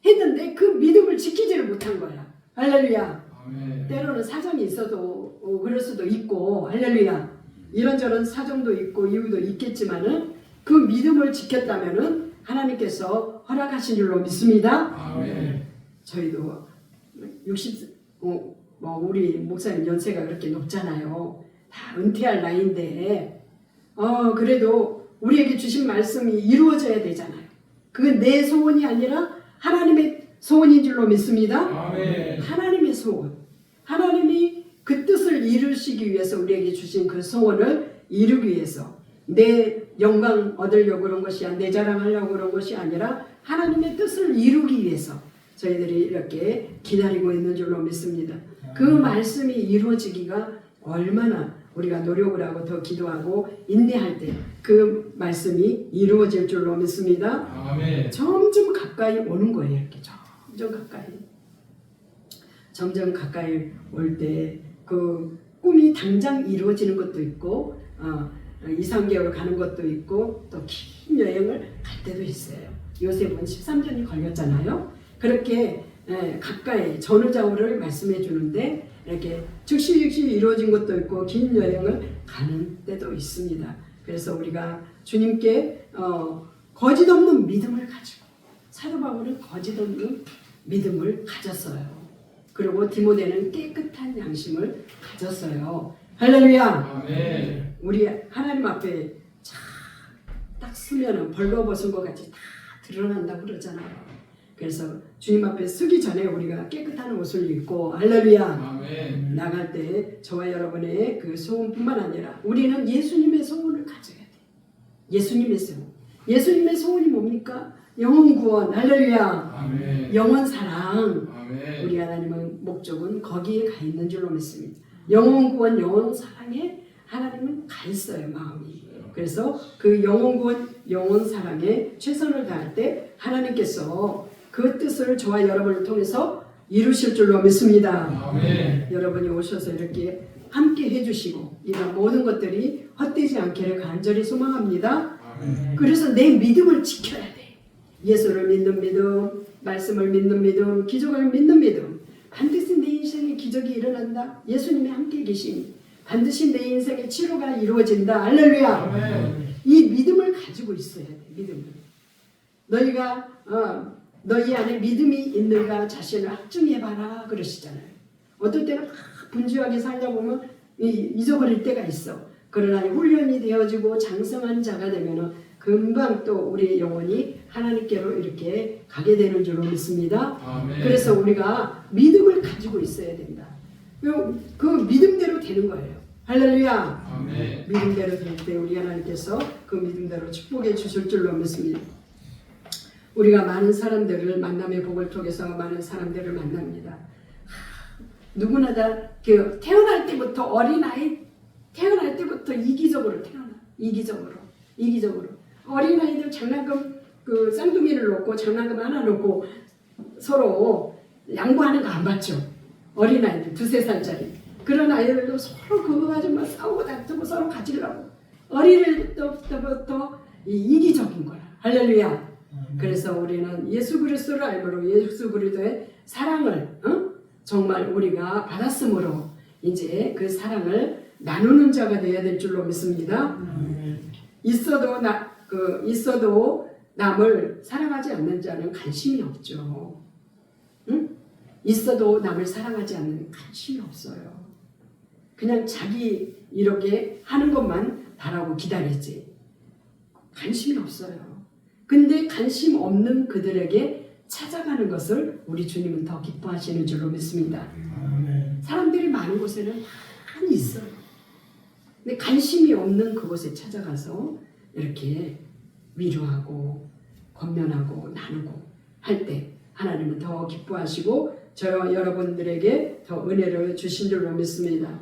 했는데 그 믿음을 지키지를 못한 거야. 할렐루야. 아멘. 때로는 사정이 있어도 그럴 수도 있고 할렐루야. 이런저런 사정도 있고 이유도 있겠지만은 그 믿음을 지켰다면은 하나님께서 허락하신 줄로 믿습니다. 아멘. 저희도 60 우리 목사님 연세가 그렇게 높잖아요. 다 은퇴할 나이인데 그래도 우리에게 주신 말씀이 이루어져야 되잖아요. 그건 내 소원이 아니라 하나님의 소원인 줄로 믿습니다. 아멘. 하나님의 소원. 하나님이 그 뜻을 이루시기 위해서 우리에게 주신 그 소원을 이루기 위해서 내 영광 얻으려고 그런 것이 내 자랑하려고 그런 것이 아니라 하나님의 뜻을 이루기 위해서 저희들이 이렇게 기다리고 있는 줄로 믿습니다. 그 말씀이 이루어지기가 얼마나 우리가 노력을 하고 더 기도하고 인내할 때 그 말씀이 이루어질 줄로 믿습니다. 아멘. 점점 가까이 오는 거예요. 이렇게 점점 가까이 올 때 그 꿈이 당장 이루어지는 것도 있고 2, 3개월 가는 것도 있고 또 긴 여행을 갈 때도 있어요. 요셉은 13년이 걸렸잖아요. 그렇게 가까이 전후좌우를 말씀해 주는데 이렇게 즉시 이루어진 것도 있고 긴 여행을 가는 때도 있습니다. 그래서 우리가 주님께 거짓 없는 믿음을 가지고 사도 바울은 거짓 없는 믿음을 가졌어요. 그리고 디모데는 깨끗한 양심을 가졌어요. 할렐루야. 아멘. 우리 하나님 앞에 딱 쓰면은 벌거벗은 것 같이 다 드러난다고 그러잖아요. 그래서 주님 앞에 쓰기 전에 우리가 깨끗한 옷을 입고 할렐루야. 아멘. 나갈 때 저와 여러분의 그 소원뿐만 아니라 우리는 예수님의 소원을 가져야 돼. 예수님의 소원. 예수님의 소원이 뭡니까? 영혼 구원. 할렐루야. 아멘. 영원 사랑. 아멘. 우리 하나님은 목적은 거기에 가 있는 줄로 믿습니다. 영혼 구원, 영혼 사랑에 하나님은 가 있어요, 마음이. 그래서 그 영혼 구원, 영혼 사랑에 최선을 다할 때 하나님께서 그 뜻을 저와 여러분을 통해서 이루실 줄로 믿습니다. 아멘. 여러분이 오셔서 이렇게 함께 해주시고 이런 모든 것들이 헛되지 않기를 간절히 소망합니다. 아멘. 그래서 내 믿음을 지켜야 돼. 예수를 믿는 믿음, 말씀을 믿는 믿음, 기적을 믿는 믿음. 반드시 내 인생에 기적이 일어난다. 예수님이 함께 계시니 반드시 내 인생의 치료가 이루어진다. 할렐루야. 아멘. 이 믿음을 가지고 있어야 돼. 믿음을. 너희가 너희 안에 믿음이 있는가 자신을 확증해봐라 그러시잖아요. 어떨 때는 분주하게 살다 보면 잊어버릴 때가 있어. 그러나 훈련이 되어지고 장성한 자가 되면 금방 또 우리 영혼이 하나님께로 이렇게 가게 되는 줄로 믿습니다. 아멘. 그래서 우리가 믿음을 가지고 있어야 된다. 그 믿음대로 되는 거예요. 할렐루야. 아멘. 믿음대로 될 때 우리 하나님께서 그 믿음대로 축복해 주실 줄로 믿습니다. 우리가 많은 사람들을 만남의 복을 통해서 많은 사람들을 만납니다. 누구나 다 그 태어날 때부터 어린아이 태어날 때부터 이기적으로 태어나. 이기적으로 어린아이들 장난감 그 쌍둥이를 놓고 장난감 하나 놓고 서로 양보하는 거 안 봤죠. 어린아이들 2-3살짜리 그런 아이들도 서로 그거 가지고 막 싸우고 다투고 서로 가지려고 어릴 때부터 이기적인 거야. 할렐루야. 그래서 우리는 예수 그리스도를 알므로 예수 그리스도의 사랑을 정말 우리가 받았으므로 이제 그 사랑을 나누는 자가 되어야 될 줄로 믿습니다. 있어도 남을 사랑하지 않는 자는 관심이 없죠. 응? 있어도 남을 사랑하지 않는 관심이 없어요. 그냥 자기 이렇게 하는 것만 바라고 기다리지. 관심이 없어요. 근데 관심 없는 그들에게 찾아가는 것을 우리 주님은 더 기뻐하시는 줄로 믿습니다. 사람들이 많은 곳에는 많이 있어요. 근데 관심이 없는 그곳에 찾아가서 이렇게 위로하고 권면하고 나누고 할 때 하나님은 더 기뻐하시고 저와 여러분들에게 더 은혜를 주신 줄로 믿습니다.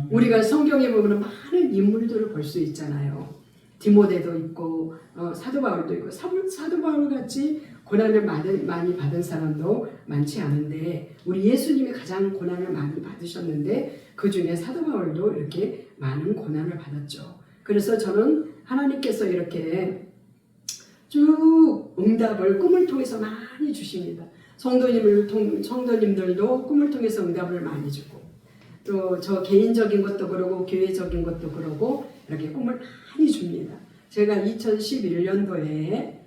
우리가 성경에 보면 많은 인물들을 볼 수 있잖아요. 디모데도 있고 사도 바울도 있고 사도 바울 같이 고난을 많이 받은 사람도 많지 않은데 우리 예수님이 가장 고난을 많이 받으셨는데 그 중에 사도 바울도 이렇게 많은 고난을 받았죠. 그래서 저는 하나님께서 이렇게 쭉 응답을 꿈을 통해서 많이 주십니다. 성도님들도 꿈을 통해서 응답을 많이 주고 또 저 개인적인 것도 그러고 교회적인 것도 그러고 이렇게 꿈을 많이 줍니다. 제가 2011년도에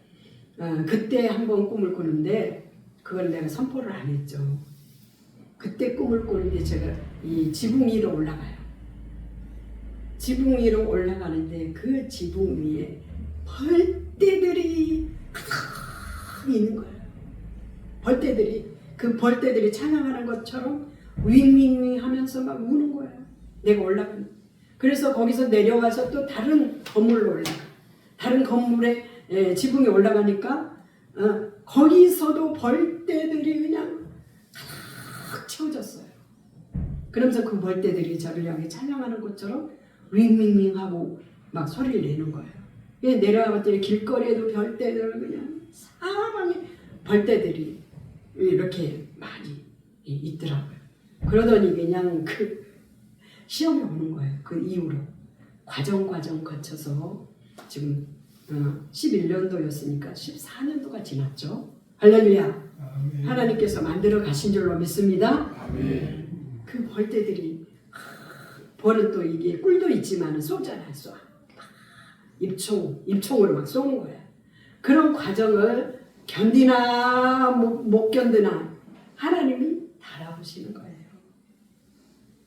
그때 한번 꿈을 꾸는데 그걸 내가 선포를 안 했죠. 그때 꿈을 꾸는데 제가 이 지붕 위로 올라가요. 지붕 위로 올라가는데 그 지붕 위에 벌떼들이 가득 있는 거예요. 그 벌떼들이 찬양하는 것처럼 윙윙윙 하면서 막 우는 거예요. 내가 올라가는. 그래서 거기서 내려와서 또 다른 건물로 올라가. 다른 건물에 지붕에 올라가니까 거기서도 벌떼들이 그냥 가득 채워졌어요. 그러면서 그 벌떼들이 저를 향해 찬양하는 것처럼 윙윙윙 하고 막 소리를 내는 거예요. 내려와봤더니 길거리에도 벌떼들 그냥 사방에 벌떼들이 이렇게 많이 있더라고요. 그러더니 그냥 그 시험이 오는 거예요. 그 이후로 과정 거쳐서 지금 11년도였으니까 14년도가 지났죠. 할렐루야. 아멘. 하나님께서 만들어 가신 줄로 믿습니다. 아멘. 그 벌떼들이 벌은 또 이게 꿀도 있지만 쏘잖아요. 쏘. 입총으로 막 쏘는 거야. 그런 과정을 견디나 못 견디나 하나님이 달아보시는 거예요.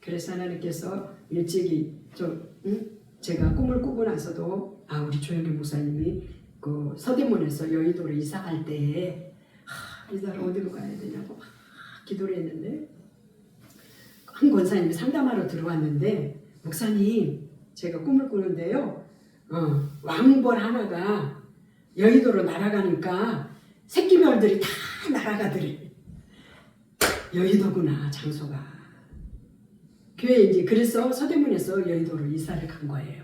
그래서 하나님께서 일찍이 제가 꿈을 꾸고 나서도 우리 조영길 목사님이 그 서대문에서 여의도로 이사 갈 때 이사를 어디로 가야 되냐고 막 기도를 했는데 한 권사님이 상담하러 들어왔는데 목사님 제가 꿈을 꾸는데요 왕벌 하나가 여의도로 날아가니까 새끼별들이 다 날아가더래. 여의도구나 장소가. 교회 이제 그래서 서대문에서 여의도로 이사를 간 거예요.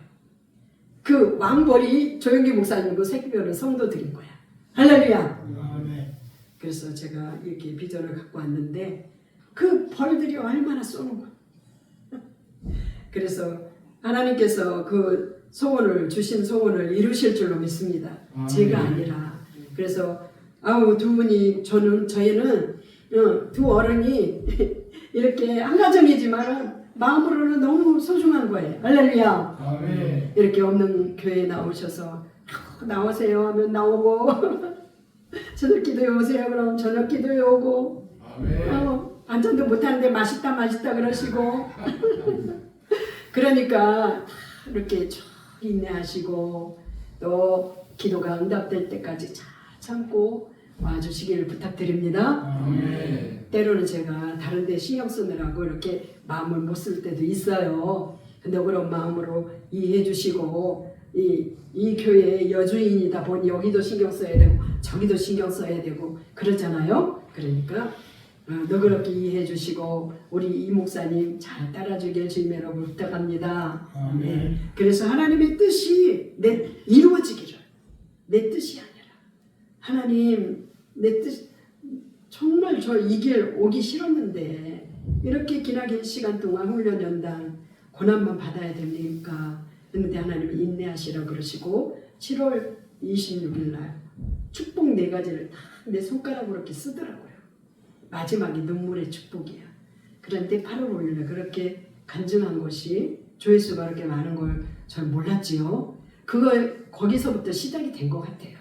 그 왕벌이 조영기 목사님과 새끼별은 성도들인 거야. 할렐루야. 아멘. 그래서 제가 이렇게 비전을 갖고 왔는데 그 벌들이 얼마나 쏘는 거야. 그래서 하나님께서 그 소원을 주신 소원을 이루실 줄로 믿습니다. 제가 아니라. 그래서 두 분이 저희는 두 어른이 이렇게 한 가정이지만 마음으로는 너무 소중한 거예요. 할렐루야. 아멘. 이렇게 없는 교회에 나오셔서 나오세요 하면 나오고 저녁 기도에 오세요 그럼 저녁 기도에 오고 아멘. 반찬도 못하는데 맛있다 그러시고 그러니까 이렇게 쭉 인내하시고 또 기도가 응답될 때까지 잘 참고 와주시기를 부탁드립니다. 아멘. 때로는 제가 다른 데 신경 쓰느라고 이렇게 마음을 못 쓸 때도 있어요. 근데 그런 마음으로 이해해 주시고 이 교회의 여주인이다 보니 여기도 신경 써야 되고 저기도 신경 써야 되고 그러잖아요. 그러니까 너그럽게 이해해 주시고 우리 이 목사님 잘 따라주길 주님으로 부탁합니다. 네. 그래서 하나님의 뜻이 이루어지기를 내 뜻이 아니라 하나님 내 뜻 정말 저 이 길 오기 싫었는데 이렇게 기나긴 시간 동안 훈련 연단 고난만 받아야 됩니까? 그런데 하나님이 인내하시라 그러시고 7월 26일 날 축복 4가지를 다 내 손가락으로 이렇게 쓰더라고요. 마지막이 눈물의 축복이야. 그런데 8월 5일 날 그렇게 간증한 것이 조회수가 그렇게 많은 걸 잘 몰랐지요. 거기서부터 시작이 된 것 같아요.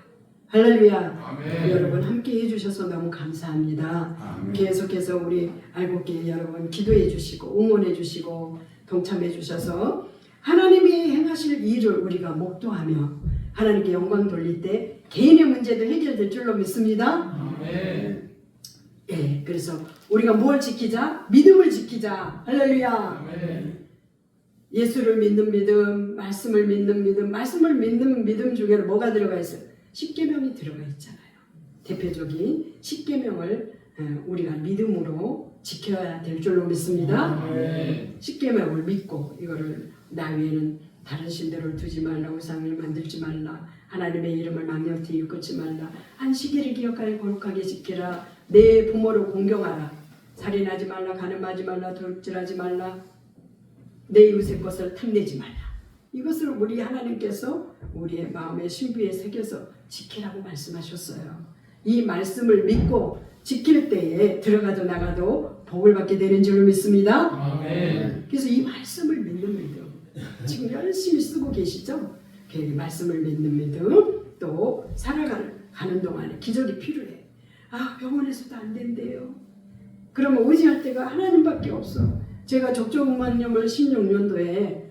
할렐루야. 아멘. 여러분 함께 해주셔서 너무 감사합니다. 아멘. 계속해서 우리 알곡교회 여러분 기도해 주시고 응원해 주시고 동참해 주셔서 하나님이 행하실 일을 우리가 목도하며 하나님께 영광 돌릴 때 개인의 문제도 해결될 줄로 믿습니다. 아멘. 예, 그래서 우리가 뭘 지키자? 믿음을 지키자. 할렐루야. 아멘. 예수를 믿는 믿음, 말씀을 믿는 믿음, 말씀을 믿는 믿음 중에는 뭐가 들어가 있어요? 십계명이 들어가 있잖아요. 대표적인 십계명을 우리가 믿음으로 지켜야 될 줄로 믿습니다. 아멘. 십계명을 믿고 이거를 나 위에는 다른 신들을 두지 말라, 우상을 만들지 말라, 하나님의 이름을 망령되이 일컫지 말라, 안식일을 기억하여 거룩하게 지키라, 내 부모를 공경하라, 살인하지 말라, 간음하지 말라, 도둑질하지 말라, 내 이웃의 것을 탐내지 말라. 이것을 우리 하나님께서 우리의 마음의 신비에 새겨서 지키라고 말씀하셨어요. 이 말씀을 믿고 지킬 때에 들어가도 나가도 복을 받게 되는 줄을 믿습니다. 아멘. 그래서 이 말씀을 믿는 믿음 지금 열심히 쓰고 계시죠? 그 말씀을 믿는 믿음 또 살아가는 동안에 기적이 필요해. 아 병원에서도 안 된대요. 그러면 의지할 때가 하나님밖에 없어. 제가 적조응만염을 16년도에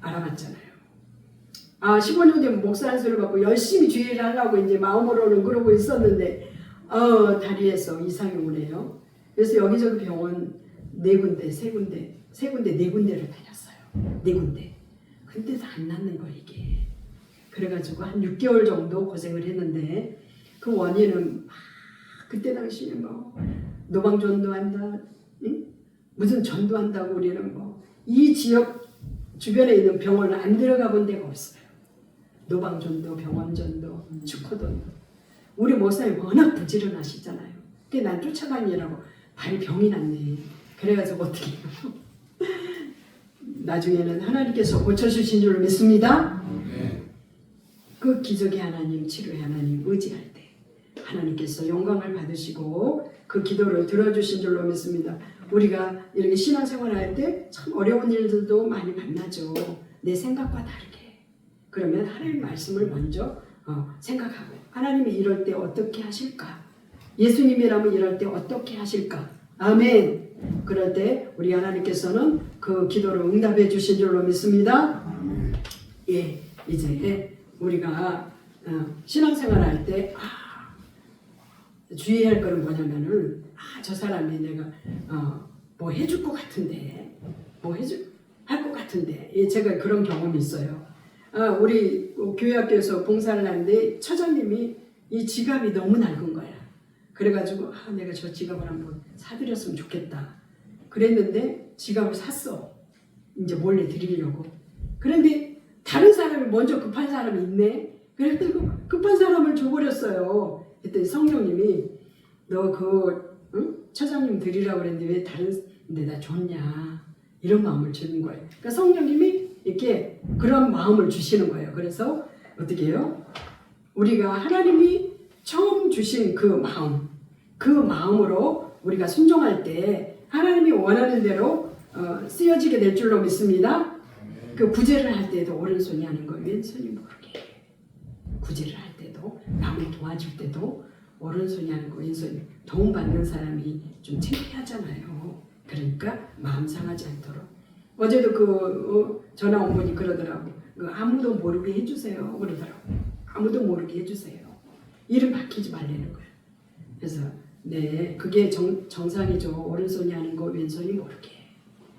알아봤잖아요. 15년 된 목사 안수를 받고 열심히 주의를 하려고 이제 마음으로는 그러고 있었는데 다리에서 이상이 오네요. 그래서 여기저기 병원 4군데, 4군데를 다녔어요. 4군데. 근데도 안 낫는 거야 이게. 그래가지고 한 6개월 정도 고생을 했는데 그 원인은 그때 당시에 뭐 노방전도한다, 응? 무슨 전도한다고 우리는 뭐 이 지역 주변에 있는 병원을 안 들어가 본 데가 없어요. 노방전도, 병원전도, 축호전도. 우리 목사님 워낙 부지런하시잖아요. 근데 난 쫓아다니라고 발이 병이 났네. 그래가지고 어떻게 해요? 나중에는 하나님께서 고쳐주신 줄 믿습니다. 아멘. 그 기적의 하나님, 치료의 하나님 의지할 때 하나님께서 영광을 받으시고 그 기도를 들어주신 줄로 믿습니다. 우리가 이렇게 신앙생활할 때 참 어려운 일들도 많이 만나죠. 내 생각과 다르게. 그러면 하나님 말씀을 먼저 생각하고 하나님이 이럴 때 어떻게 하실까? 예수님이라면 이럴 때 어떻게 하실까? 아멘. 그럴 때 우리 하나님께서는 그 기도를 응답해 주신 줄로 믿습니다. 예, 이제 우리가 신앙생활할 때 주의할 거는 뭐냐면은 저 사람이 내가 뭐 해줄 것 같은데 할 것 같은데 제가 그런 경험이 있어요. 우리 교회 학교에서 봉사를 하는데 처장님이 이 지갑이 너무 낡은 거야. 그래가지고 내가 저 지갑을 한번 사드렸으면 좋겠다. 그랬는데 지갑을 샀어. 이제 몰래 드리려고. 그런데 다른 사람이 먼저 급한 사람이 있네. 그래서 급한 사람을 줘버렸어요. 그랬더니 성령님이 너 처장님 드리라고 그랬는데 왜 다른 데다 줬냐 이런 마음을 주는 거예요. 그러니까 성령님이 이렇게 그런 마음을 주시는 거예요. 그래서 어떻게 해요? 우리가 하나님이 처음 주신 그 마음으로 우리가 순종할 때 하나님이 원하는 대로 쓰여지게 될 줄로 믿습니다. 그 구제를 할 때도 오른손이 하는 걸 왼손이 모르게. 구제를 할 때도 남을 도와줄 때도 오른손이 하는 거 왼손이 도움받는 사람이 좀 창피하잖아요. 그러니까 마음 상하지 않도록. 어제도 전화 온 분이 그러더라고. 아무도 모르게 해주세요. 그러더라고. 아무도 모르게 해주세요. 이름 밝히지 말라는 거야. 그래서 네, 그게 정상이죠. 오른손이 하는 거 왼손이 모르게.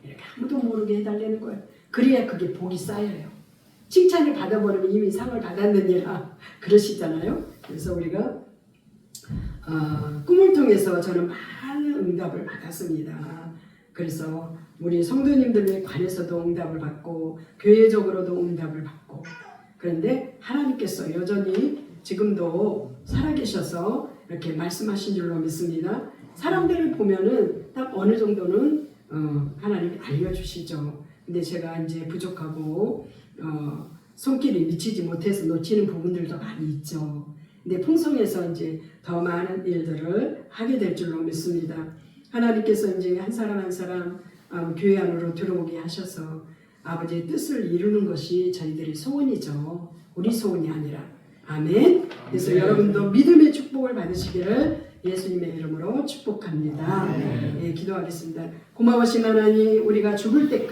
이렇게 아무도 모르게 해달라는 거예요. 그래야 그게 복이 쌓여요. 칭찬을 받아버리면 이미 상을 받았느니라 그러시잖아요. 그래서 우리가 꿈을 통해서 저는 많은 응답을 받았습니다. 그래서 우리 성도님들에 관해서도 응답을 받고 교회적으로도 응답을 받고, 그런데 하나님께서 여전히 지금도 살아계셔서 이렇게 말씀하신 줄로 믿습니다. 사람들을 보면은 딱 어느 정도는 하나님이 알려주시죠. 근데 제가 이제 부족하고 손길이 미치지 못해서 놓치는 부분들도 많이 있죠. 근데 풍성해서 이제 더 많은 일들을 하게 될 줄로 믿습니다. 하나님께서 이제 한 사람 한 사람 교회 안으로 들어오게 하셔서 아버지의 뜻을 이루는 것이 저희들의 소원이죠. 우리 소원이 아니라. 아멘. 그래서 아멘. 여러분도 믿음의 축복을 받으시기를 예수님의 이름으로 축복합니다. 아멘. 예, 기도하겠습니다. 고마우신 하나님, 우리가 죽을 때까지